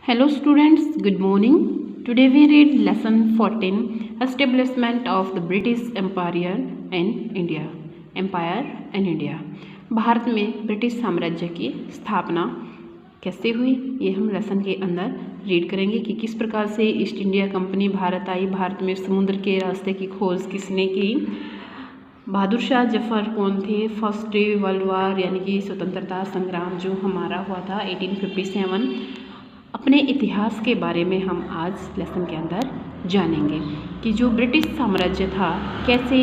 Hello students, good morning. Today we read lesson 14, Establishment of the British Empire in India. Empire in India. Bharat में British साम्राज्य की स्थापना कैसे हुई, ये हम लेसन के अंदर रीड करेंगे कि किस प्रकार से ईस्ट इंडिया कंपनी भारत आई, भारत में समुद्र के रास्ते की खोज किसने की, बहादुर शाह जफर कौन थे, फर्स्ट वर्ल्ड वॉर यानी कि स्वतंत्रता संग्राम जो हमारा हुआ था 1857, अपने इतिहास के बारे में हम आज लेसन के अंदर जानेंगे कि जो ब्रिटिश साम्राज्य था कैसे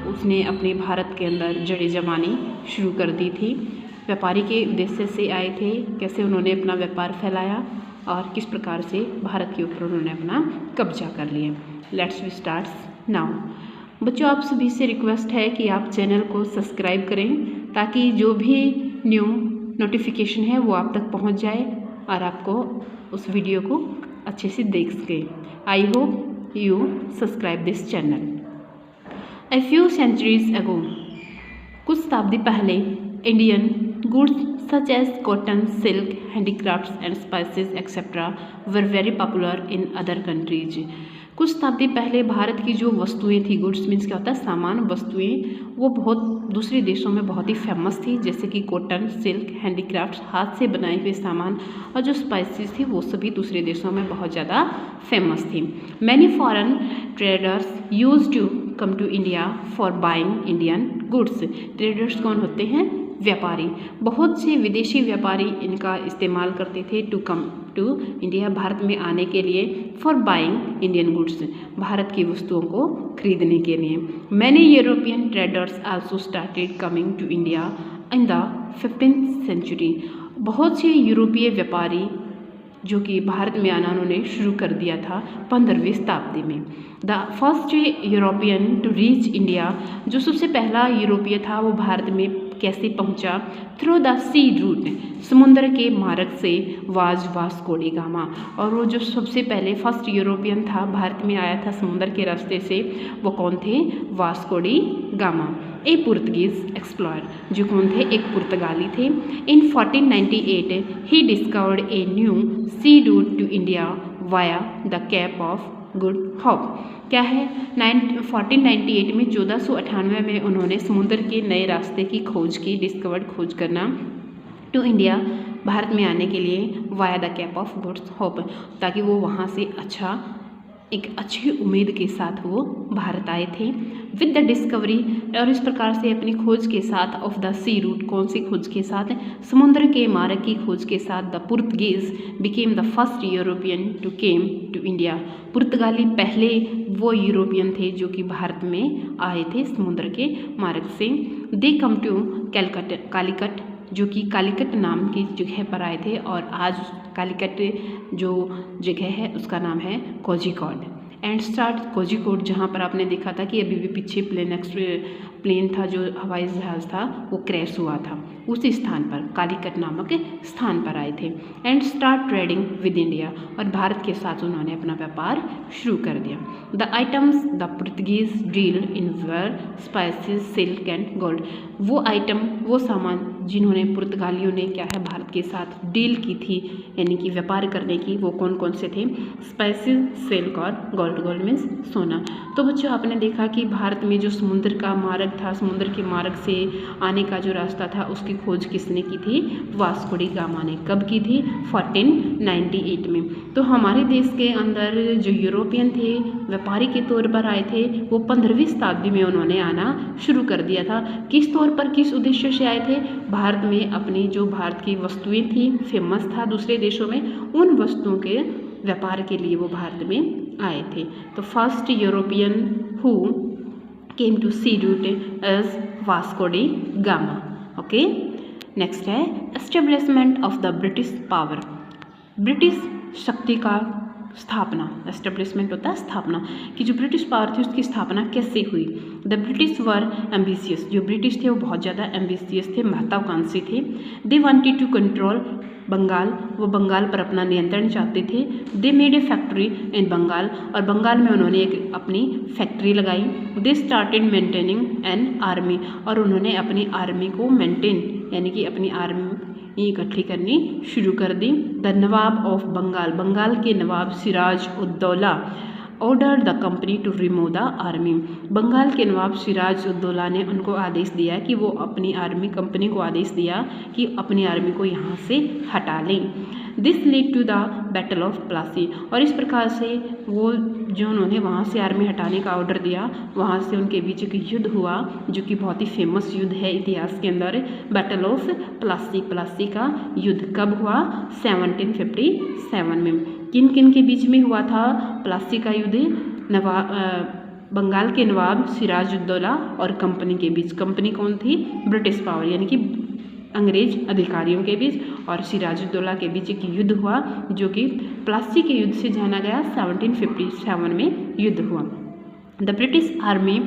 उसने अपने भारत के अंदर जड़ें जमानी शुरू कर दी थी, व्यापारी के उद्देश्य से आए थे, कैसे उन्होंने अपना व्यापार फैलाया और किस प्रकार से भारत के ऊपर उन्होंने अपना कब्जा कर लिया। Let's we start now. बच्चों, आप सभी से रिक्वेस्ट है कि आप चैनल को सब्सक्राइब करें ताकि जो भी न्यू नोटिफिकेशन है वो आप तक पहुंच जाए और आपको उस वीडियो को अच्छे से देख सके। I hope you subscribe this channel. A few centuries ago, कुछ शताब्दी पहले Indian goods such as cotton, silk, handicrafts and spices etcetera were very popular in other countries. कुछ शताब्दी पहले भारत की जो वस्तुएं थी, गुड्स मीन्स क्या होता है सामान, वस्तुएं, वो बहुत दूसरे देशों में बहुत ही फेमस थी, जैसे कि कॉटन, सिल्क, हैंडीक्राफ्ट्स, हाथ से बनाए हुए सामान, और जो स्पाइसेस थी वो सभी दूसरे देशों में बहुत ज़्यादा फेमस थी। Many foreign traders use to come to India for buying Indian goods. Traders कौन होते हैं? व्यापारी। बहुत से विदेशी व्यापारी इनका इस्तेमाल करते थे to come to India, Bharat में आने के लिए, for buying Indian goods, Bharat की वस्तुओं को खरीदने के लिए। Many European traders also started coming to India in the 15th century. बहुत से यूरोपीय व्यापारी जो कि भारत में आना उन्होंने शुरू कर दिया था 15वीं शताब्दी में। The first European to reach India, जो सबसे पहला यूरोपीय था वो भारत में कैसे पहुंचा? थ्रू द सी रूट, समुद्र के मार्ग से, वाज वास्को डी गामा। और वो जो सबसे पहले फर्स्ट यूरोपियन था भारत में आया था समुद्र के रास्ते से, वो कौन थे? Vasco da Gama. A Portuguese explorer, जो कौन थे? एक पुर्तगाली थे। इन 1498 ही discovered a new sea route to India via the Cape of Good Hope. क्या है? 1498 में 1498 में उन्होंने समुद्र के नए रास्ते की खोज की, डिस्कवर्ड, खोज करना, टू इंडिया, भारत में आने के लिए, via the Cape of Good hope, ताकि वो वहाँ से एक अच्छी उम्मीद के साथ वो भारत आए थे। विद द डिस्कवरी, और इस प्रकार से अपनी खोज के साथ, ऑफ द सी रूट, कौन सी खोज के साथ? समुद्र के मार्ग की खोज के साथ, the Portuguese became the first European to came to India. पुर्तगाली पहले वो यूरोपियन थे जो कि भारत में आए थे समुद्र के मार्ग से। दे कम टू कालीकट, जो कि कालीकट नाम की जगह पर आए थे, और आज कालीकट जो जगह है उसका नाम है कोझिकोड। एंड स्टार्ट कोझिकोड, जहाँ पर आपने देखा था कि अभी भी पीछे प्लेन था, जो हवाई जहाज़ था वो क्रैश हुआ था, उसी स्थान पर, कालीकट नामक स्थान पर आए थे। And start trading with India, और भारत के साथ उन्होंने अपना व्यापार शुरू कर दिया। The items the Portuguese deal in were spices, silk and gold. वो आइटम, वो सामान जिन्होंने पुर्तगालियों ने क्या है भारत के साथ डील की थी, यानी कि व्यापार करने की, वो कौन कौन से थे? स्पाइसेस, सिल्क और गोल्ड। गोल्ड मीन्स सोना। तो बच्चों, आपने देखा कि भारत में जो समुद्र का मार्ग था, समुद्र के मार्ग से आने का जो रास्ता था, उसकी खोज किसने की थी? वास्को डी गामा ने। कब की थी? 1498 में। तो हमारे देश के अंदर जो यूरोपियन थे, व्यापारी के तौर पर आए थे, वो 15वीं शताब्दी में उन्होंने आना शुरू कर दिया था। किस तौर पर, किस उद्देश्य से आए थे? भारत में अपनी जो भारत की वस्तुएं थी, फेमस था दूसरे देशों में, उन वस्तुओं के व्यापार के लिए वो भारत में आए थे। तो first European who came to sea route as Vasco da Gama. Okay, next है establishment of the British power. British शक्ति का स्थापना, एस्टेब्लिशमेंट होता है स्थापना, कि जो ब्रिटिश पावर थी उसकी स्थापना कैसे हुई? द ब्रिटिश वर एम्बिशियस, जो ब्रिटिश थे वो बहुत ज़्यादा एम्बिशियस थे, महत्वाकांक्षी थे। They wanted to control Bengal, वो बंगाल पर अपना नियंत्रण चाहते थे। They made a factory in Bengal, और बंगाल में उन्होंने एक अपनी फैक्ट्री लगाई। They started maintaining an army, और उन्होंने अपनी आर्मी को मेंटेन, यानी कि अपनी आर्मी इकट्ठी करनी शुरू कर दी। द नवाब ऑफ बंगाल, बंगाल के नवाब Siraj Uddaula order the company to remove the army, Bengal के नवाब सिराज उद्दौला ने उनको आदेश दिया कि वो अपनी आर्मी, कंपनी को आदेश दिया कि अपनी आर्मी को यहाँ से हटा लें। This lead to the battle of Plassey, और इस प्रकार से वो जो उन्होंने वहाँ से आर्मी हटाने का ऑर्डर दिया, वहाँ से उनके बीच एक युद्ध हुआ जो कि बहुत ही फेमस युद्ध है इतिहास के अंदर, बैटल ऑफ प्लासी। प्लासी का युद्ध कब हुआ? 1757 में। किन किन के बीच में हुआ था प्लासी का युद्ध? बंगाल के नवाब सिराज उद्दौला और कंपनी के बीच। कंपनी कौन थी? ब्रिटिश पावर, यानी कि अंग्रेज अधिकारियों के बीच और सिराजुद्दौला के बीच एक युद्ध हुआ जो कि प्लासी के युद्ध से जाना गया। 1757 में युद्ध हुआ। The British army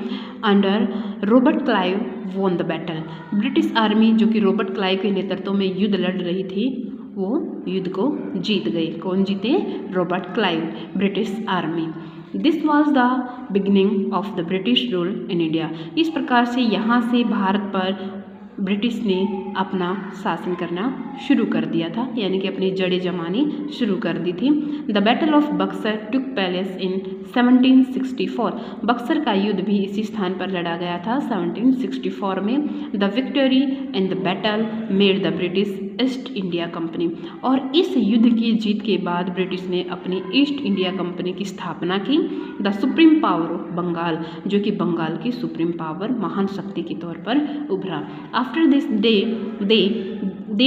under Robert Clive won the battle, British army जो कि रॉबर्ट क्लाइव के नेतृत्व में युद्ध लड़ रही थी वो युद्ध को जीत गई। कौन जीते? Robert Clive, British army. This was the beginning of the British rule in India, इस प्रकार से यहाँ से भारत पर ब्रिटिश ने अपना शासन करना शुरू कर दिया था, यानी कि अपनी जड़ें जमानी शुरू कर दी थी। The battle of Buxar took place in 1764, Buxar का युद्ध भी इसी स्थान पर लड़ा गया था 1764 में। The victory in the battle made the British east India company, और इस युद्ध की जीत के बाद ब्रिटिश ने अपनी ईस्ट इंडिया कंपनी की स्थापना की। The supreme power of Bengal, जो कि बंगाल की सुप्रीम पावर, महान शक्ति के तौर पर उभरा। After this day they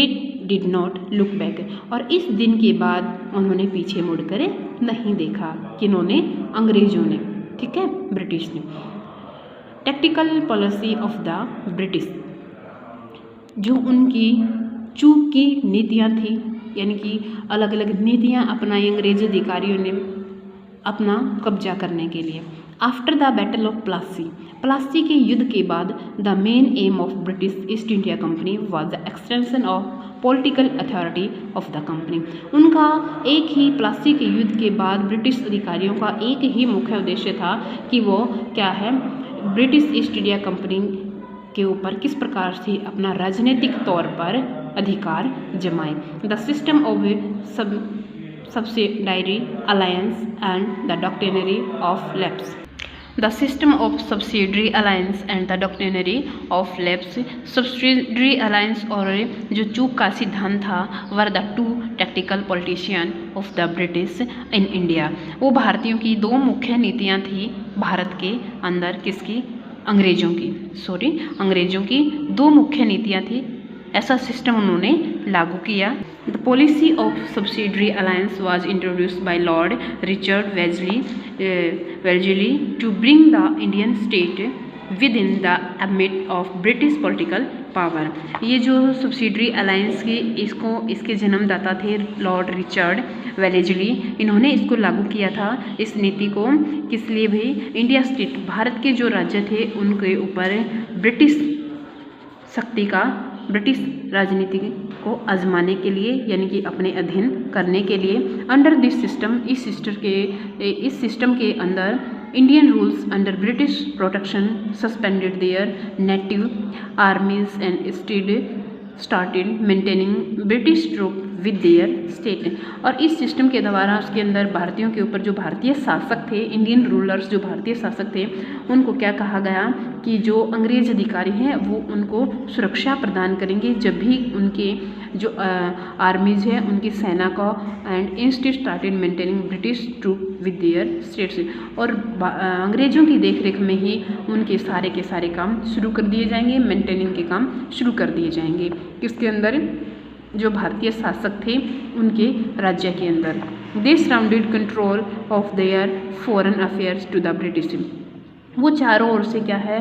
did not look back, और इस दिन के बाद उन्होंने पीछे मुड़कर नहीं देखा। किन्होंने? अंग्रेजों ने, ठीक है, ब्रिटिश ने। Tactical policy of the British, जो उनकी चूक की नीतियाँ थी, यानी कि अलग अलग नीतियाँ अपनाई अंग्रेज अधिकारियों ने अपना कब्जा करने के लिए। After the battle of Plassey, Plassey के युद्ध के बाद the main M of British east India company was the extension of political authority of the company, उनका एक ही प्लासी के युद्ध के बाद ब्रिटिश अधिकारियों का एक ही मुख्य उद्देश्य था कि वो क्या है, ब्रिटिश ईस्ट इंडिया कंपनी के ऊपर किस प्रकार से अपना राजनीतिक तौर पर अधिकार जमाए। The system of subsidiary alliance and the doctrinary of lapse, the system of subsidiary alliance and the doctrinary of lapse, subsidiary alliance और जो चूक का सिद्धांत था were the two tactical politician of the British in India, वो भारतीयों की दो मुख्य नीतियाँ थी भारत के अंदर, किसकी? अंग्रेजों की, अंग्रेजों की दो मुख्य नीतियाँ थी, ऐसा सिस्टम उन्होंने लागू किया। The policy of subsidiary alliance was introduced by Lord Richard Wellesley to bring the Indian state within the ambit of British political power. ये जो सब्सिडरी अलायंस की इसके जन्मदाता थे लॉर्ड रिचर्ड वेलेस्ली, इन्होंने इसको लागू किया था, इस नीति को, किस लिए भी? इंडिया स्टेट, भारत के जो राज्य थे उनके ऊपर ब्रिटिश शक्ति का, ब्रिटिश राजनीति को आजमाने के लिए, यानी कि अपने अधीन करने के लिए। अंडर दिस सिस्टम, इस सिस्टम के अंदर Indian rules under British protection suspended their native armies and started maintaining British troop with their state, और इस सिस्टम के द्वारा उसके अंदर भारतीयों के ऊपर जो भारतीय शासक थे, इंडियन रूलर्स जो भारतीय शासक थे, उनको क्या कहा गया कि जो अंग्रेज अधिकारी हैं वो उनको सुरक्षा प्रदान करेंगे जब भी उनके जो आर्मीज है उनकी सेना को, and instead started maintaining British troop with their states, और अंग्रेजों की देखरेख में ही उनके सारे के सारे काम शुरू कर दिए जाएंगे, मेंटेनिंग के काम शुरू कर दिए जाएंगे, किसके अंदर? जो भारतीय शासक थे उनके राज्य के अंदर। They surrounded control of their foreign affairs to the British, वो चारों ओर से क्या है,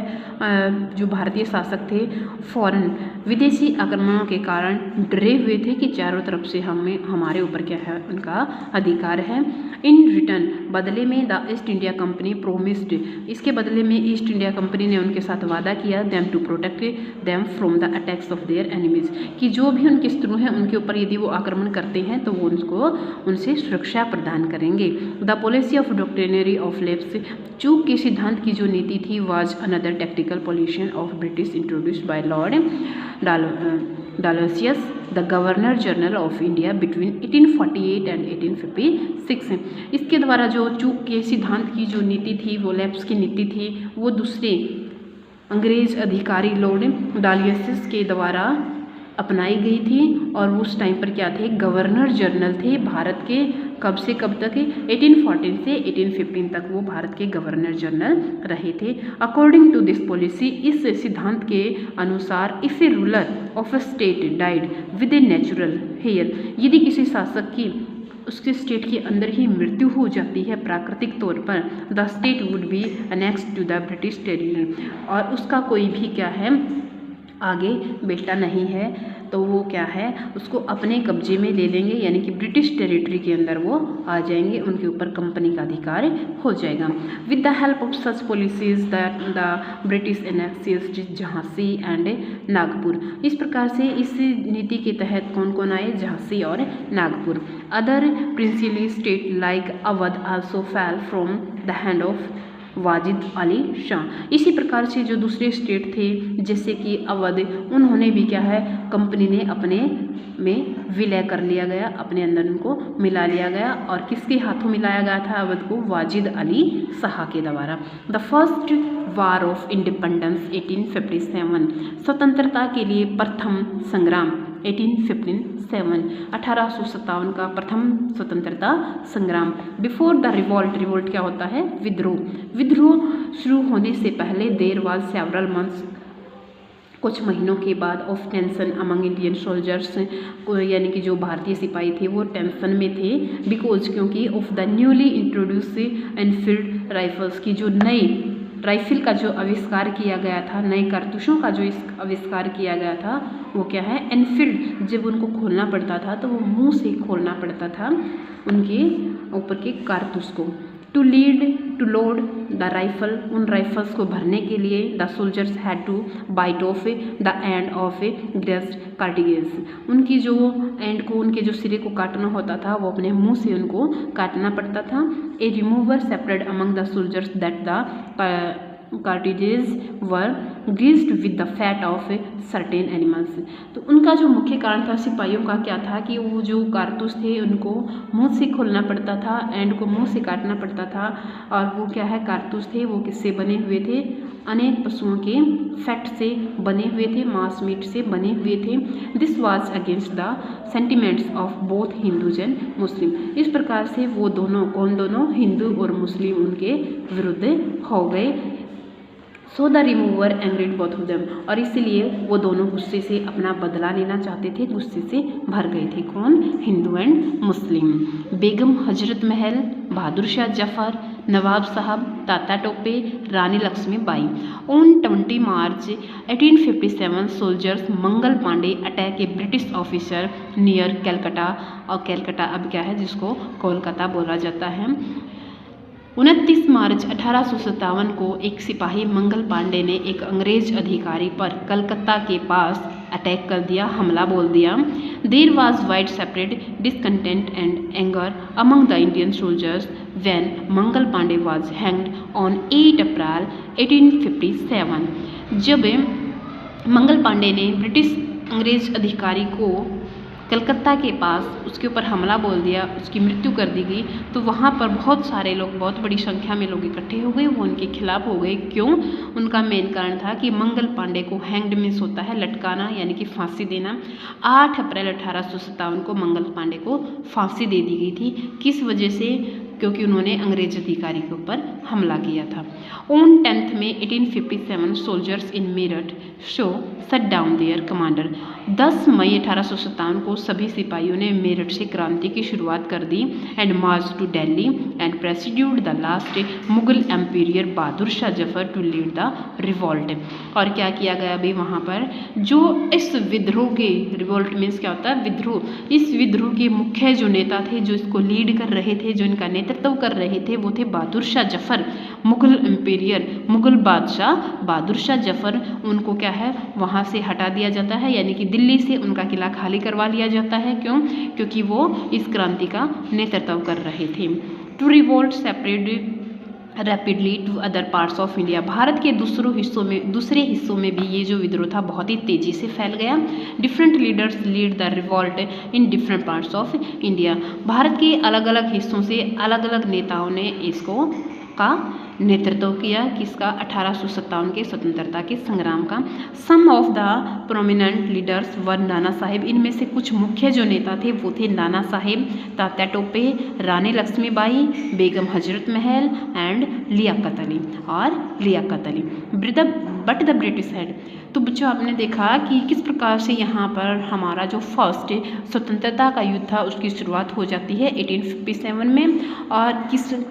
जो भारतीय शासक थे फॉरेन विदेशी आक्रमणों के कारण डरे हुए थे कि चारों तरफ से हमारे ऊपर क्या है, उनका अधिकार है। इन रिटर्न, बदले में the east India company promised, इसके बदले में ईस्ट इंडिया कंपनी ने उनके साथ वादा किया, them to protect them from the attacks of their enemies, कि जो भी उनके शत्रु हैं उनके ऊपर यदि वो आक्रमण करते हैं तो वो उनसे सुरक्षा प्रदान करेंगे। The policy of doctrine of lapse, चूक के सिद्धांत की जो नीति थी, was another tactical policy of British introduced by Lord Dalhousie the governor general of India between 1848 and 1856। इसके द्वारा जो चूक के सिद्धांत की जो नीति थी, वो लैप्स की नीति थी, वो दूसरे अंग्रेज अधिकारी लॉर्ड डालियसिस के द्वारा अपनाई गई थी। और उस टाइम पर क्या थे, गवर्नर जनरल थे भारत के। कब से कब तक, 1814 से 1815 तक वो भारत के गवर्नर जनरल रहे थे। अकॉर्डिंग टू दिस पॉलिसी, इस सिद्धांत के अनुसार, if a ruler of a state died with a natural heir, यदि किसी शासक की उसके स्टेट के अंदर ही मृत्यु हो जाती है प्राकृतिक तौर पर, the state would be annexed to the British territory, और उसका कोई भी क्या है आगे बेटा नहीं है, तो वो क्या है उसको अपने कब्जे में ले लेंगे, यानी कि ब्रिटिश टेरिटरी के अंदर वो आ जाएंगे, उनके ऊपर कंपनी का अधिकार हो जाएगा। With the help of such policies the British annexed Jhansi and Nagpur. इस प्रकार से इस नीति के तहत कौन कौन आए, झांसी और Nagpur. Other principally state like Awadh also fell from the hand of Wajid Ali Shah. इसी प्रकार से जो दूसरे स्टेट थे जैसे कि अवध, उन्होंने भी क्या है कंपनी ने अपने में विलय कर लिया गया, अपने अंदर उनको मिला लिया गया। और किसके हाथों मिलाया गया था अवध को, वाजिद अली शाह के द्वारा। The first war of independence 1857, स्वतंत्रता के लिए प्रथम संग्राम 1857, 1857 का प्रथम स्वतंत्रता संग्राम। बिफोर द रिवॉल्ट, रिवॉल्ट क्या होता है, विद्रोह। विद्रोह शुरू होने से पहले देर वाज सेवरल मंथ्स, कुछ महीनों के बाद, of tension among Indian soldiers, यानी कि जो भारतीय सिपाही थे वो टेंशन में थे। बिकॉज, क्योंकि of the newly introduce Enfield rifles की जो नई राइफल का जो आविष्कार किया गया था, नए कारतूसों का जो आविष्कार किया गया था, वो क्या है एनफील्ड। जब उनको खोलना पड़ता था तो वो मुंह से खोलना पड़ता था उनके ऊपर के कारतूस को। टू लोड द राइफल, उन राइफल्स को भरने के लिए the soldiers had to bite off the end of a greased cartridge, उनकी जो एंड को, उनके जो सिरे को काटना होता था वो अपने मुंह से उनको काटना पड़ता था। A rumour spread among the soldiers that the cartridges were greased with the fat of certain animals. तो उनका जो मुख्य कारण था सिपाहियों का क्या था कि वो जो कारतूस थे उनको मुंह से खोलना पड़ता था, एंड को मुंह से काटना पड़ता था। और वो क्या है कारतूस थे वो किससे बने हुए थे, अनेक पशुओं के फैट से बने हुए थे, मांस मीट से बने हुए थे। This was against the sentiments of both Hindus and Muslim. इस प्रकार से वो दोनों, कौन दोनों, हिंदू और मुस्लिम उनके विरुद्ध हो गए। So the rumour angered both of them, और इसीलिए वो दोनों गुस्से से अपना बदला लेना चाहते थे, गुस्से से भर गए थे। कौन, Hindu and Muslim. Begum Hazrat Mahal, Bahadur Shah Zafar, Nawab Sahab, Tatya Tope, Rani Laxmibai. On 20 March 1857 soldiers Mangal Pandey attack a British officer near Calcutta, और कैलकाटा अब क्या है जिसको कोलकाता बोला जाता है। 29 मार्च 1857 को एक सिपाही मंगल पांडे ने एक अंग्रेज अधिकारी पर कलकत्ता के पास अटैक कर दिया, हमला बोल दिया। There was wide separate discontent and anger among the Indian soldiers when Mangal Pandey was hanged on 8 April 1857। जब मंगल पांडे ने ब्रिटिश अंग्रेज अधिकारी को कलकत्ता के पास उसके ऊपर हमला बोल दिया, उसकी मृत्यु कर दी गई, तो वहाँ पर बहुत सारे लोग, बहुत बड़ी संख्या में लोग इकट्ठे हो गए, वो उनके खिलाफ हो गए। क्यों? उनका मेन कारण था कि मंगल पांडे को हैंग्ड मीन्स होता है लटकाना, यानी कि फांसी देना। 8 अप्रैल 1857 को मंगल पांडे को फांसी दे दी गई थी। किस वजह से? क्योंकि उन्होंने अंग्रेज अधिकारी के ऊपर हमला किया था। On 10 May 1857 soldiers in Meerut show shut down their commander. 10 मई 1857 को सभी सिपाहियों ने मेरठ से क्रांति की शुरुआत कर दी and march to Delhi and persuaded the last Mughal emperor Bahadur Shah Zafar to lead the revolt. और क्या किया गया अभी वहाँ पर, जो इस विद्रोह के, रिवॉल्ट मीन्स क्या होता है विद्रोह, इस विद्रोह के मुख्य जो नेता थे, जो इसको लीड कर रहे थे, जो इनका नेतृत्व कर रहे थे, वो थे बहादुर शाह जफर, मुगल एम्पीरियर, मुगल बादशाह बहादुर शाह जफर। उनको क्या है वहाँ से हटा दिया जाता है, यानी कि दिल्ली से उनका किला खाली करवा लिया जाता है। क्यों? क्योंकि वो इस क्रांति का नेतृत्व कर रहे थे। To revolt spread rapidly to other parts of India. Bharat के दूसरे हिस्सों में भी ये जो विद्रोह था बहुत ही तेज़ी से फैल गया। Different leaders lead the revolt in different parts of India. Bharat के अलग अलग हिस्सों से अलग अलग नेताओं ने इसको का नेतृत्व किया, किसका, 1857 के स्वतंत्रता के संग्राम का। Some of the prominent leaders were Nana Sahib. इनमें से कुछ मुख्य जो नेता थे वो थे Nana Sahib, Tatya Tope, Rani Lakshmibai, Begum Hazrat Mahal and Liaquat Ali. But the British had. तो बच्चों आपने देखा कि किस प्रकार से यहाँ पर हमारा जो फर्स्ट स्वतंत्रता का युद्ध था उसकी शुरुआत हो जाती है 1857 में। और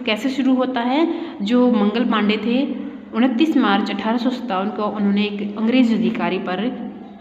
कैसे शुरू होता है, जो मंगल पांडे थे 29 मार्च 1857 को उन्होंने एक अंग्रेज अधिकारी पर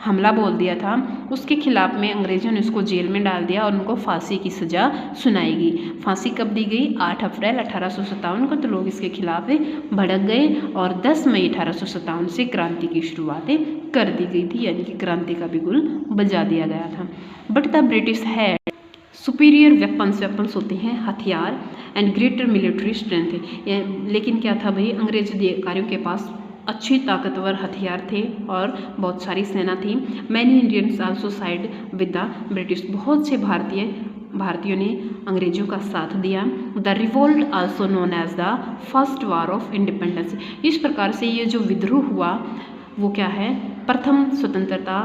हमला बोल दिया था, उसके खिलाफ में अंग्रेजों ने उसको जेल में डाल दिया और उनको फांसी की सज़ा सुनाई गई। फांसी कब दी गई, 8 अप्रैल 1857 को। तो लोग इसके खिलाफ भड़क गए और 10 मई 1857 से क्रांति की शुरुआत कर दी गई थी, यानी कि क्रांति का बिगुल बजा दिया गया था। But the British had superior weapons होते हैं हथियार एंड ग्रेटर मिलिट्री स्ट्रेंथ। लेकिन क्या था भाई, अंग्रेज अधिकारियों के पास अच्छी ताकतवर हथियार थे और बहुत सारी सेना थी। Many Indians also side with the British. बहुत से भारतीयों ने अंग्रेजों का साथ दिया। The revolt also known as the first war of independence. इस प्रकार से ये जो विद्रोह हुआ वो क्या है, प्रथम स्वतंत्रता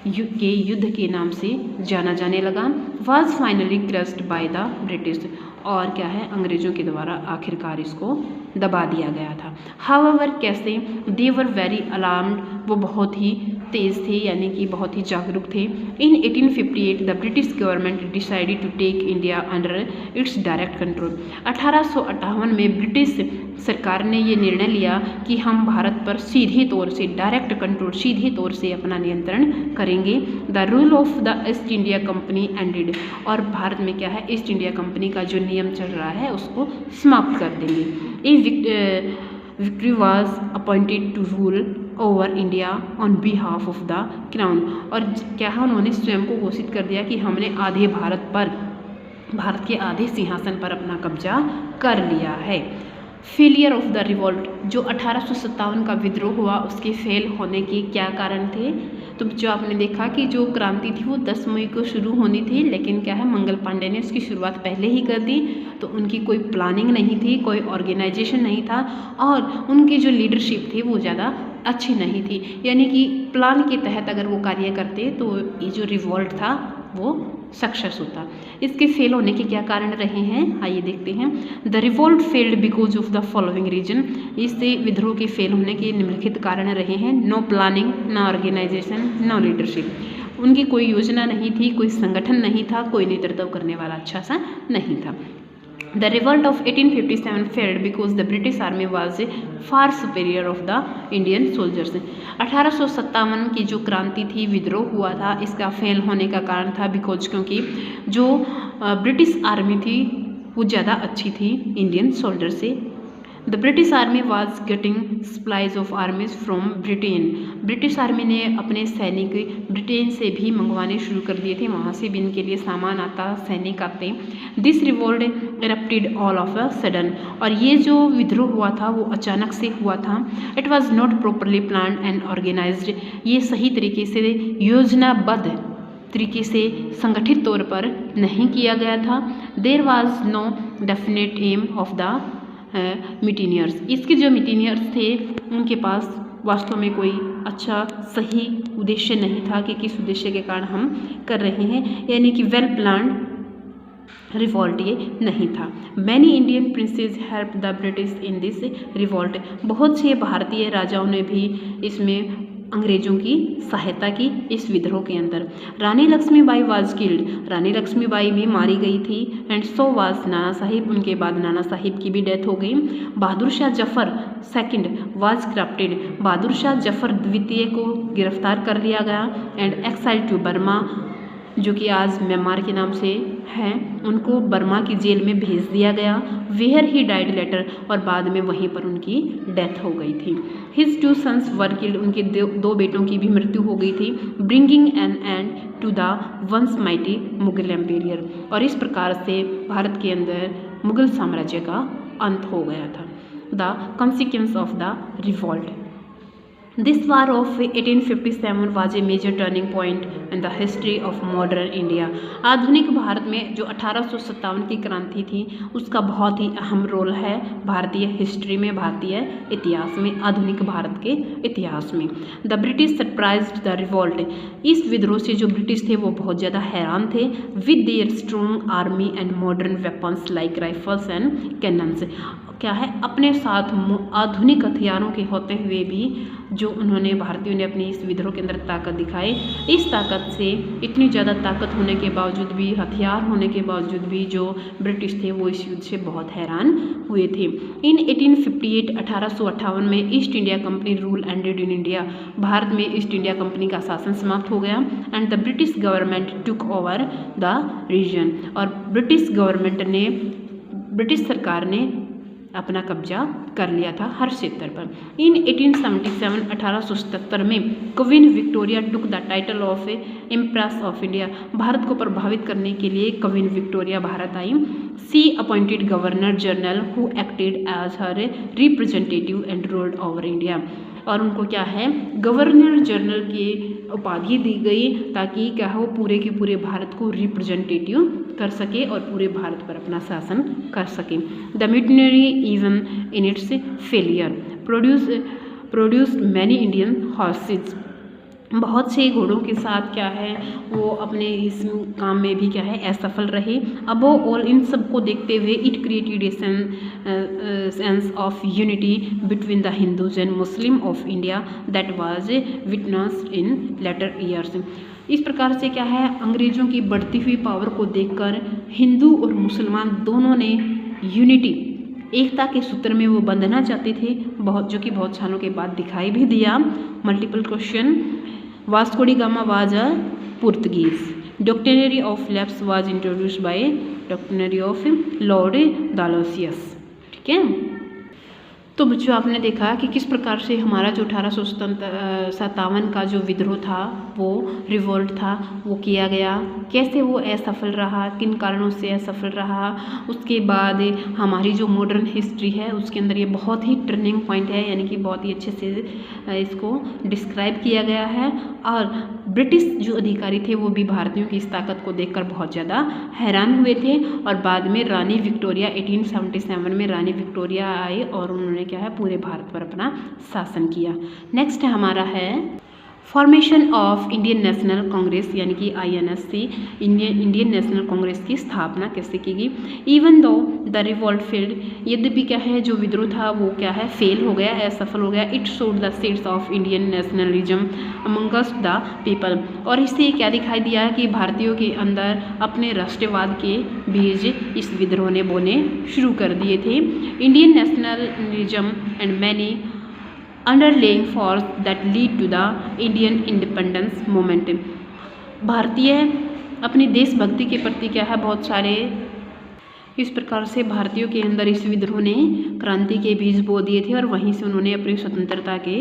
के युद्ध के नाम से जाना जाने लगा। Was finally crossed by the British. और क्या है, अंग्रेजों के द्वारा आखिरकार इसको दबा दिया गया था। हाउएवर कैसे, दे वर वेरी अलार्म्ड, वो बहुत ही तेज़ थे, यानी कि बहुत ही जागरूक थे। In 1858 the British government decided to take India under its direct control. 1858 में ब्रिटिश सरकार ने ये निर्णय लिया कि हम भारत पर सीधे तौर से डायरेक्ट कंट्रोल, सीधे तौर से अपना नियंत्रण करेंगे। The rule of the east India company ended. और भारत में क्या है, ईस्ट इंडिया कंपनी का जो नियम चल रहा है उसको समाप्त कर देंगे। विक्ट्री was appointed to rule over India on behalf of the crown. और क्या है, उन्होंने स्वयं को घोषित कर दिया कि हमने भारत के आधे सिंहासन पर अपना कब्जा कर लिया है। फेलियर ऑफ द रिवॉल्ट, जो 1857 का विद्रोह हुआ उसके फेल होने के क्या कारण थे, तो जो आपने देखा कि जो क्रांति थी वो 10 मई को शुरू होनी थी, लेकिन क्या है, मंगल पांडे ने उसकी शुरुआत पहले ही कर दी। तो उनकी कोई प्लानिंग नहीं थी, कोई ऑर्गेनाइजेशन नहीं था और उनकी जो लीडरशिप थी वो ज़्यादा अच्छी नहीं थी, यानी कि प्लान के तहत अगर वो कार्य करते तो ये जो रिवॉल्ट था वो सक्सेस होता। इसके फेल होने के क्या कारण रहे हैं, आइए देखते हैं। The revolt failed because of the following reason. इससे विद्रोह के फेल होने के निम्नलिखित कारण रहे हैं। No planning, no organisation, no leadership. उनकी कोई योजना नहीं थी, कोई संगठन नहीं था, कोई नेतृत्व करने वाला अच्छा सा नहीं था। The revolt of 1857 failed because the British army was far superior of the Indian soldiers. 1857 की जो क्रांति थी, विद्रोह हुआ था, इसका फेल होने का कारण था बिकॉज क्योंकि जो ब्रिटिश आर्मी थी वो ज़्यादा अच्छी थी इंडियन सोल्जर से। The British army was getting supplies of आर्मीज from Britain. British army ने अपने सैनिक ब्रिटेन से भी मंगवाने शुरू कर दिए थे, वहाँ से भी इनके लिए सामान आता, सैनिक आते। This revolt erupted all of a sudden. और ये जो विद्रोह हुआ था वो अचानक से हुआ था। It was not properly planned and organised. ये सही तरीके से योजनाबद्ध तरीके से संगठित तौर पर नहीं किया गया था। There was no definite aim of the mutineers. इसके जो मिटीनियर्स थे उनके पास वास्तव में कोई अच्छा सही उद्देश्य नहीं था कि किस उद्देश्य के कारण हम कर रहे हैं, यानी कि वेल प्लान्ड रिवॉल्ट ये नहीं था। Many Indian princess help the British in this revolt. बहुत से भारतीय राजाओं ने भी इसमें अंग्रेजों की सहायता की इस विद्रोह के अंदर। रानी लक्ष्मीबाई वाज किल्ड। रानी लक्ष्मीबाई भी मारी गई थी and so was Nana Sahib. उनके बाद नाना साहिब की भी डेथ हो गई। बहादुर शाह जफर सेकंड वाज करप्टेड। बहादुर शाह जफर द्वितीय को गिरफ्तार कर लिया गया एंड एक्साइल्ड टू बर्मा, जो कि आज म्यांमार के नाम से हैं, उनको बर्मा की जेल में भेज दिया गया। वेयर ही डाइड लेटर, और बाद में वहीं पर उनकी डेथ हो गई थी। His 2 sons were killed. उनके 2 बेटों की भी मृत्यु हो गई थी। Bringing an end to the once mighty Mughal empire. और इस प्रकार से भारत के अंदर मुगल साम्राज्य का अंत हो गया था। the consequence of the revolt. This war of 1857 was a major turning point in the history of modern India. आधुनिक भारत में जो 1857 की क्रांति थी उसका बहुत ही अहम रोल है भारतीय हिस्ट्री में, भारतीय इतिहास में, आधुनिक भारत के इतिहास में. The British surprised the revolt. इस विद्रोह से जो ब्रिटिश थे वो बहुत ज़्यादा हैरान थे. With their strong army and modern weapons like rifles and cannons. क्या है, अपने साथ आधुनिक हथियारों के होते हुए भी जो उन्होंने भारतीयों ने अपनी इस विद्रोह के अंदर ताकत दिखाई. इस ताकत से, इतनी ज़्यादा ताकत होने के बावजूद भी, हथियार होने के बावजूद भी जो ब्रिटिश थे वो इस युद्ध से बहुत हैरान हुए थे. इन 1858 1858 में East India Company rule ended in India. Bharat में ईस्ट इंडिया कंपनी का शासन समाप्त हो गया. And the British government took over the region. और ब्रिटिश सरकार ने अपना कब्जा कर लिया था हर क्षेत्र पर. इन 1877 1877 में Queen Victoria took the title of Empress of India. Bharat को प्रभावित करने के लिए क्वीन विक्टोरिया भारत आई. She appointed governor general who acted as her representative and ruled over India. और उनको क्या है, गवर्नर जनरल की उपाधि दी गई ताकि क्या हो, पूरे के पूरे भारत को रिप्रेजेंटेटिव कर सके और पूरे भारत पर अपना शासन कर सके. The missionary even in its failure produce many Indian horse's. बहुत से घोड़ों के साथ क्या है वो अपने इस काम में भी क्या है असफल रहे. अबव ऑल इन सब को देखते हुए it created a sense of unity between the Hindus and Muslim of India that was witnessed in later years. इस प्रकार से क्या है, अंग्रेज़ों की बढ़ती हुई पावर को देखकर हिंदू और मुसलमान दोनों ने यूनिटी, एकता के सूत्र में वो बंधना चाहते थे, जो कि बहुत सालों के बाद दिखाई भी दिया. Multiple question. Vasco da Gama was a Portuguese. Doctrine of lapse was introduced by doctrine of Lord Dalhousie. ठीक है, तो बच्चों आपने देखा कि किस प्रकार से हमारा जो 1857 का जो विद्रोह था, वो रिवोल्ट था, वो किया गया. कैसे वो असफल रहा, किन कारणों से असफल रहा. उसके बाद हमारी जो मॉडर्न हिस्ट्री है उसके अंदर ये बहुत ही टर्निंग पॉइंट है, यानी कि बहुत ही अच्छे से इसको डिस्क्राइब किया गया है. और ब्रिटिश जो अधिकारी थे वो भी भारतीयों की इस ताकत को देखकर बहुत ज़्यादा हैरान हुए थे. और बाद में रानी विक्टोरिया 1877 में रानी विक्टोरिया आई और उन्होंने क्या है पूरे भारत पर अपना शासन किया. नेक्स्ट हमारा है formation of Indian National Congress, यानी कि INSC, इंडियन नेशनल कांग्रेस की स्थापना कैसे की गई. Even though the revolt failed, यद्यपि क्या है जो विद्रोह था वो क्या है फेल हो गया, असफल हो गया. It showed the seeds of Indian nationalism amongst the people. और इससे क्या दिखाई दिया कि भारतीयों के अंदर अपने राष्ट्रवाद के बीज इस विद्रोह ने बोने शुरू कर दिए थे. Indian nationalism and many underlying force that lead to the Indian independence movement. भारतीय अपनी देशभक्ति के प्रति क्या है बहुत सारे इस प्रकार से भारतीयों के अंदर इस विद्रोह ने क्रांति के बीज बो दिए थे और वहीं से उन्होंने अपनी स्वतंत्रता के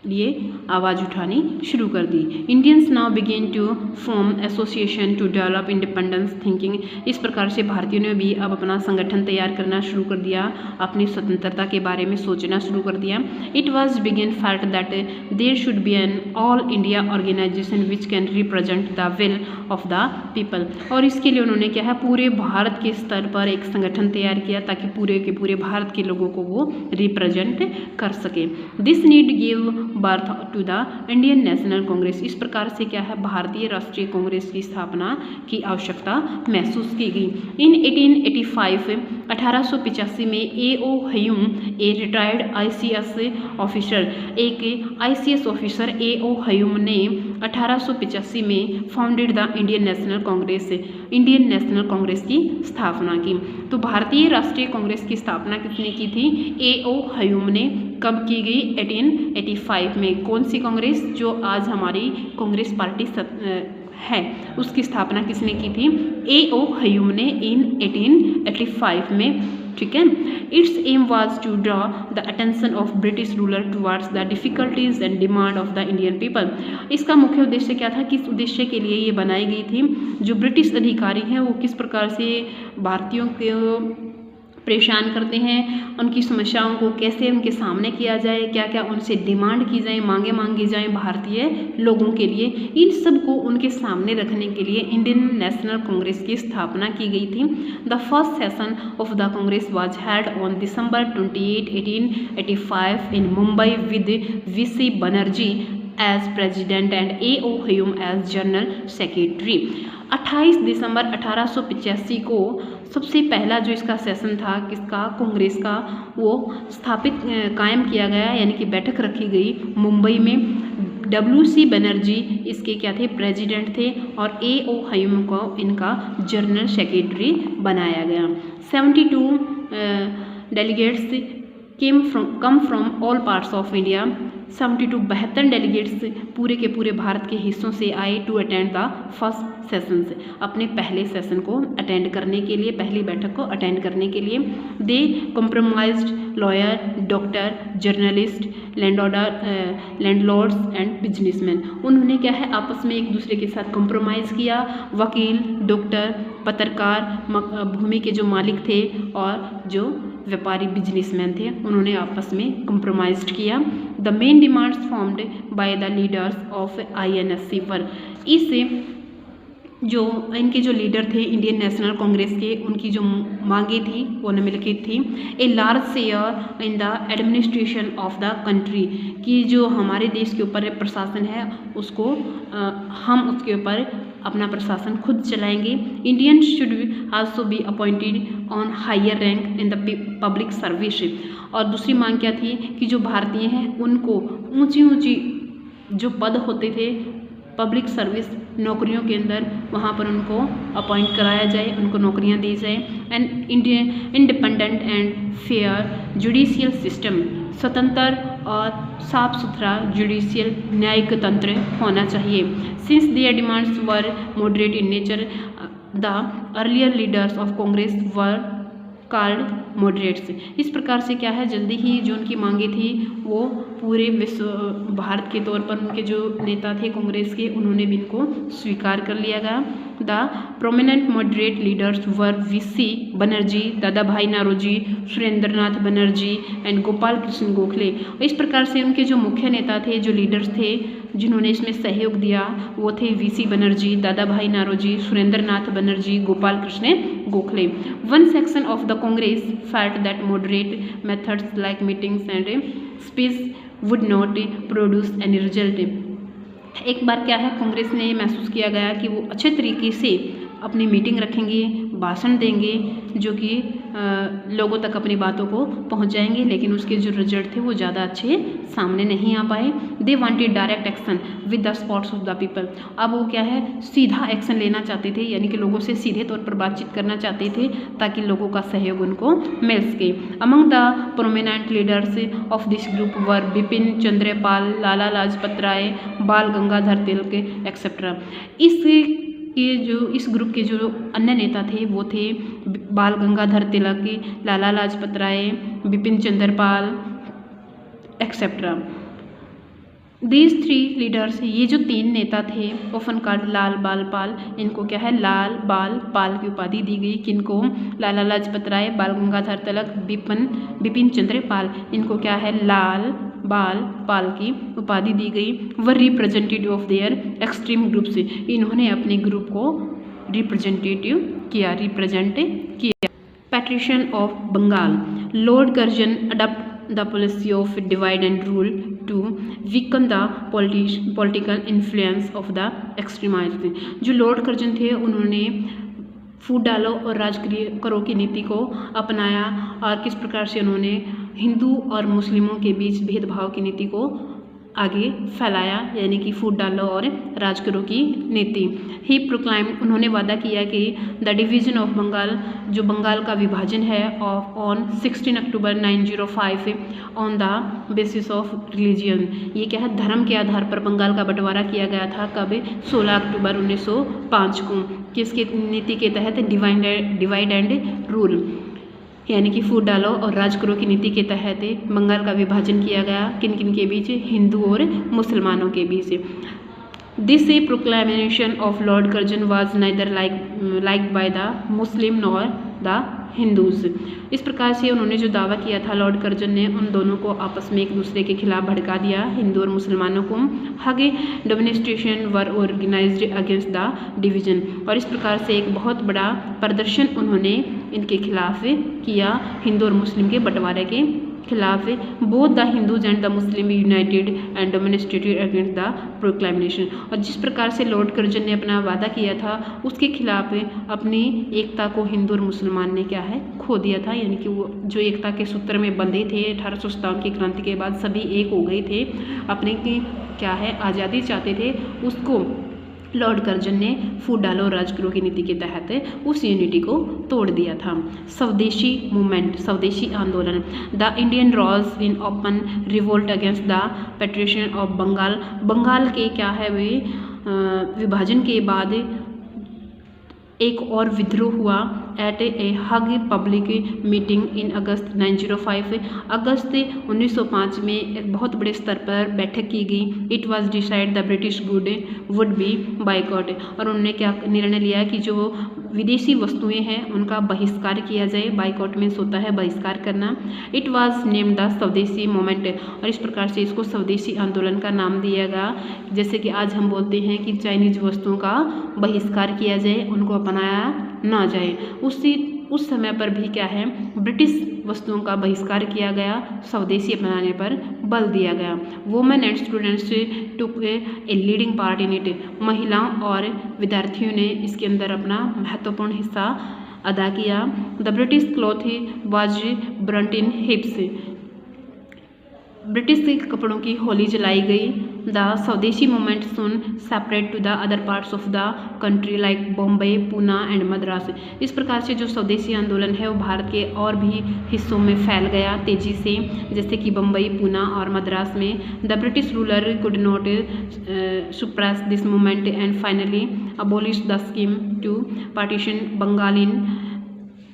लिए आवाज़ उठानी शुरू कर दी. Indians now begin to form association to develop independence thinking. इस प्रकार से भारतीयों ने भी अब अपना संगठन तैयार करना शुरू कर दिया, अपनी स्वतंत्रता के बारे में सोचना शुरू कर दिया. It was begin felt that there should be an all India organisation which can represent the will of the people. और इसके लिए उन्होंने क्या है पूरे भारत के स्तर पर एक संगठन तैयार किया ताकि पूरे के पूरे भारत के लोगों को वो रिप्रेजेंट कर सके. This need give birth to the Indian National Congress. इस प्रकार से क्या है भारतीय राष्ट्रीय कांग्रेस की स्थापना की आवश्यकता महसूस की गई. इन 1885 1885 में A.O. Hume, a retired ICS officer, एक ICS ऑफिसर A.O. ह्यूम ने 1885 में founded the Indian National Congress की स्थापना की. तो भारतीय राष्ट्रीय कांग्रेस की स्थापना किसने की थी? A.O. ह्यूम ने. कब की गई? 1885 में. कौन सी कांग्रेस? जो आज हमारी कांग्रेस पार्टी है उसकी स्थापना किसने की थी? A.O. ह्यूम ने इन 1885 में. ठीक है. Its aim was to draw the attention of British ruler towards the difficulties and demand of the Indian people. इसका मुख्य उद्देश्य क्या था? किस उद्देश्य के लिए ये बनाई गई थी? जो ब्रिटिश अधिकारी हैं वो किस प्रकार से भारतीयों के परेशान करते हैं, उनकी समस्याओं को कैसे उनके सामने किया जाए, क्या क्या उनसे डिमांड की जाए, मांगी जाएं भारतीय लोगों के लिए, इन सब को उनके सामने रखने के लिए इंडियन नेशनल कांग्रेस की स्थापना की गई थी। The first session of the Congress was held on December 28, 1885 in Mumbai with वीसी Banerjee as president and A.O. Hume as general secretary. 28 दिसंबर 1885 को सबसे पहला जो इसका सेशन था किसका, कांग्रेस का, वो कायम किया गया, यानी कि बैठक रखी गई मुंबई में। W.C. बनर्जी इसके क्या थे, प्रेसिडेंट थे, और A.O. ह्यूम को इनका जनरल सेक्रेटरी बनाया गया। 72 delegates come from all parts of India. 72 delegates पूरे के पूरे भारत के हिस्सों से आए to attend the first sessions, अपने पहले सेशन को अटेंड करने के लिए, पहली बैठक को अटेंड करने के लिए। They compromised lawyer, doctor, journalist, landlords and businessman. उन्होंने क्या है, आपस में एक दूसरे के साथ कॉम्प्रोमाइज़ किया। वकील, डॉक्टर, पत्रकार, भूमि के जो मालिक थे और जो व्यापारी बिजनेसमैन थे, उन्होंने आपस में कॉम्प्रोमाइज़ किया। The main demands formed by the leaders of INSC वर, इससे जो इनके जो लीडर थे इंडियन नेशनल कांग्रेस के, उनकी जो मांगे थी वो निम्नलिखित थी। A large share in the administration of the country, कि जो हमारे देश के ऊपर प्रशासन है उसको हम उसके ऊपर अपना प्रशासन खुद चलाएंगे। Indian should also be appointed on higher rank in the public service. और दूसरी मांग क्या थी कि जो भारतीय हैं उनको ऊंची जो पद होते थे पब्लिक सर्विस नौकरियों के अंदर, वहाँ पर उनको अपॉइंट कराया जाए, उनको नौकरियाँ दी जाए। And independent and fair judicial system, स्वतंत्र और साफ सुथरा जुडिशियल न्यायिक तंत्र होना चाहिए। Since there demands were moderate in nature, the earlier leaders of Congress were called moderates. इस प्रकार से क्या है, जल्दी ही जो उनकी मांगे थी वो पूरे विश्व भारत के तौर पर उनके जो नेता थे कांग्रेस के, उन्होंने भी इनको स्वीकार कर लिया गया। The prominent moderate leaders were VC Banerjee, Dada Bhai Naoroji, Surendranath Banerjee and Gopal Krishna Gokhale. इस प्रकार से उनके जो मुख्य नेता थे, जो लीडर्स थे जिन्होंने इसमें सहयोग दिया, वो थे VC Banerjee, Dada Bhai Naoroji, Surendranath Banerjee, Gopal Krishna Gokhale. One section of the Congress felt that moderate methods like meetings and speech would not produce any result. एक बार क्या है, कांग्रेस ने महसूस किया गया कि वो अच्छे तरीके से अपनी मीटिंग रखेंगे, भाषण देंगे, जो कि लोगों तक अपनी बातों को पहुंचाएंगे, लेकिन उसके जो रिजल्ट थे वो ज़्यादा अच्छे सामने नहीं आ पाए। They wanted direct action with the spots of the people. अब वो क्या है, सीधा एक्शन लेना चाहते थे, यानी कि लोगों से सीधे तौर पर बातचीत करना चाहते थे ताकि लोगों का सहयोग उनको मिल सके। Among the prominent leaders of this group were Bipin Chandra Pal, Lala Lajpat Rai, Bal Gangadhar Tilak etcetera. इस ग्रुप के जो अन्य नेता थे वो थे Bal Gangadhar Tilak, Lala Lajpat Rai, Bipin Chandra Pal etcetera. These 3 leaders, ये जो 3 नेता थे, ऑफन कॉल्ड लाल बाल पाल, इनको क्या है, लाल बाल पाल की उपाधि दी गई। किनको, लाला लाजपत राय, बाल गंगाधर तिलक, बिपिन चंद्र पाल, इनको क्या है, लाल बाल पाल की उपाधि दी गई। Were representative of their extreme group से, इन्होंने अपने ग्रुप को रिप्रेजेंट किया। Partition of Bengal, Lord Curzon adopt the policy of divide and rule to weaken the political influence of the extremists। जो लॉर्ड कर्जन थे उन्होंने फूट डालो और राज करो की नीति को अपनाया, और किस प्रकार से उन्होंने हिंदू और मुस्लिमों के बीच भेदभाव की नीति को आगे फैलाया, यानी कि फूट डालो और राज करो की नीति। ही प्रोक्लाइम, उन्होंने वादा किया कि द डिवीजन ऑफ बंगाल, जो बंगाल का विभाजन है, on 16 October 1905 on the basis of religion. ये क्या है, धर्म के आधार पर बंगाल का बंटवारा किया गया था। कब, 16 अक्टूबर 1905 को। किसके नीति के तहत, डिवाइड एंड रूल, यानी कि फूट डालो और राज करो की नीति के तहत बंगाल का विभाजन किया गया। किन किन के बीच, हिंदू और मुसलमानों के बीच। This proclamation of Lord Curzon was neither like by the Muslim nor the Hindus. इस प्रकार से उन्होंने जो दावा किया था लॉर्ड कर्जन ने, उन दोनों को आपस में एक दूसरे के खिलाफ भड़का दिया। हिंदू और मुसलमानों को huge demonstration were organised against the division, और इस प्रकार से एक बहुत बड़ा प्रदर्शन उन्होंने इनके खिलाफ किया, हिंदू और मुस्लिम के बंटवारे के खिलाफ। Both the Hindus and the Muslim United and demonstrated against the proclamation, और जिस प्रकार से लॉर्ड कर्जन ने अपना वादा किया था उसके खिलाफ अपनी एकता को हिंदू और मुसलमान ने क्या है खो दिया था। यानी कि वो जो एकता के सूत्र में बंधे थे 1857 की क्रांति के बाद सभी एक हो गए थे, अपने की क्या है आज़ादी चाहते थे, उसको लॉर्ड कर्जन ने फूट डालो राजगुरु की नीति के तहत उस यूनिटी को तोड़ दिया था। स्वदेशी मूवमेंट, स्वदेशी आंदोलन, the Indian rose in open revolt against the partition of Bengal. Bengal के क्या है वे विभाजन के बाद एक और विद्रोह हुआ at a huge public meeting in August 1905। अगस्त 1905 में एक बहुत बड़े स्तर पर बैठक की गई। It was decide the British would be boycott, और उन्होंने क्या निर्णय लिया कि जो विदेशी वस्तुएं हैं उनका बहिष्कार किया जाए। बाइकॉट मीन्स होता है बहिष्कार करना। It was named the Swadeshi movement, और इस प्रकार से इसको स्वदेशी आंदोलन का नाम दिया गया। जैसे कि आज हम बोलते हैं कि चाइनीज वस्तुओं का बहिष्कार किया जाए, उनको अपनाया ना जाए। उस समय पर भी क्या है ब्रिटिश वस्तुओं का बहिष्कार किया गया, स्वदेशी अपनाने पर बल दिया गया। Women and students took a leading part in it, महिलाओं और विद्यार्थियों ने इसके अंदर अपना महत्वपूर्ण हिस्सा अदा किया। The British cloth was burnt in heaps, British के कपड़ों की होली जलाई गई। The Swadeshi movement soon spread to the other parts of the country like Bombay, Poona and Madras. इस प्रकार से जो स्वदेशी आंदोलन है वो भारत के और भी हिस्सों में फैल गया तेजी से, जैसे कि बम्बई, पूना और मद्रास में। The British ruler could not suppress this movement and finally abolish the scheme to partition Bengal in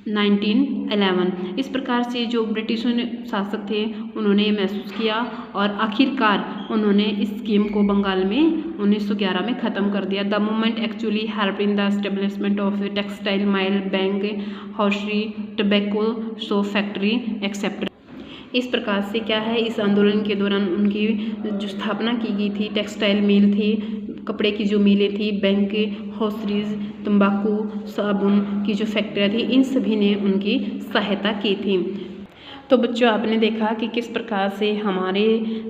1911। इस प्रकार से जो ब्रिटिश शासक थे उन्होंने महसूस किया और आखिरकार उन्होंने इस स्कीम को बंगाल में 1911 में ख़त्म कर दिया। The movement actually help in the establishment of textile mill, bank, hosiery, tobacco, soap factory except. इस प्रकार से क्या है इस आंदोलन के दौरान उनकी जो स्थापना की गई थी, टेक्सटाइल मिल थी, कपड़े की जो मिलें थी, बैंक, हॉर्सरीज, तंबाकू, साबुन की जो फैक्ट्रियाँ थी, इन सभी ने उनकी सहायता की थी। तो बच्चों आपने देखा कि किस प्रकार से हमारे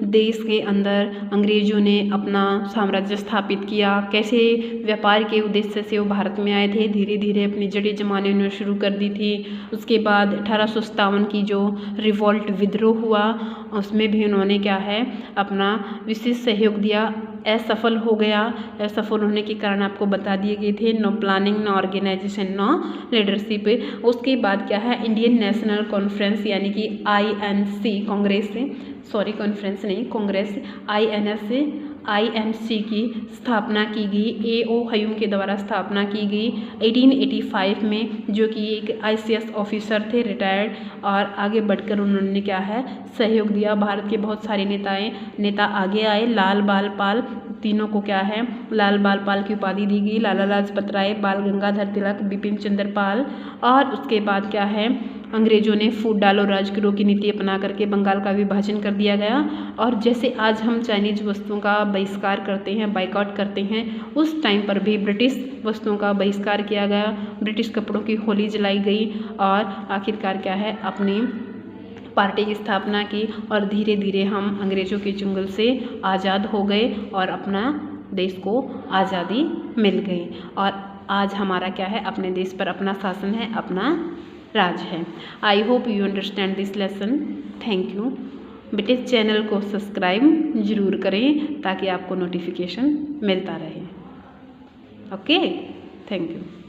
देश के अंदर अंग्रेज़ों ने अपना साम्राज्य स्थापित किया, कैसे व्यापार के उद्देश्य से वो भारत में आए थे, धीरे धीरे अपनी जड़ें जमाने उन्होंने शुरू कर दी थी। उसके बाद 1857 की जो रिवॉल्ट विद्रोह हुआ उसमें भी उन्होंने क्या है अपना विशेष सहयोग दिया। असफल हो गया, असफल होने के कारण आपको बता दिए गए थे, no planning, no organisation, no leadership. उसके बाद क्या है इंडियन नेशनल कॉन्फ्रेंस यानी कि INC कांग्रेस, सॉरी कॉन्फ्रेंस नहीं कांग्रेस, INC की स्थापना की गई। AO ह्यूम के द्वारा स्थापना की गई 1885 में, जो कि एक ICS ऑफिसर थे रिटायर्ड, और आगे बढ़कर उन्होंने क्या है सहयोग दिया। भारत के बहुत सारे नेता आगे आए। लाल बाल पाल, तीनों को क्या है लाल बाल पाल की उपाधि दी गई। लाला लाजपत राय, बाल गंगाधर तिलक, बिपिन चंद्र पाल, और उसके बाद क्या है अंग्रेज़ों ने फूट डालो राजगुरु की नीति अपना करके बंगाल का विभाजन कर दिया गया। और जैसे आज हम चाइनीज वस्तुओं का बहिष्कार करते हैं, बाइकआउट करते हैं, उस टाइम पर भी ब्रिटिश वस्तुओं का बहिष्कार किया गया, ब्रिटिश कपड़ों की होली जलाई गई, और आखिरकार क्या है अपनी पार्टी की स्थापना की, और धीरे धीरे हम अंग्रेज़ों के चंगुल से आज़ाद हो गए और अपना देश को आज़ादी मिल गई। और आज हमारा क्या है अपने देश पर अपना शासन है, अपना राज है। आई hope you understand this lesson. Thank you. बेटे चैनल को सब्सक्राइब जरूर करें ताकि आपको नोटिफिकेशन मिलता रहे। Okay, thank you.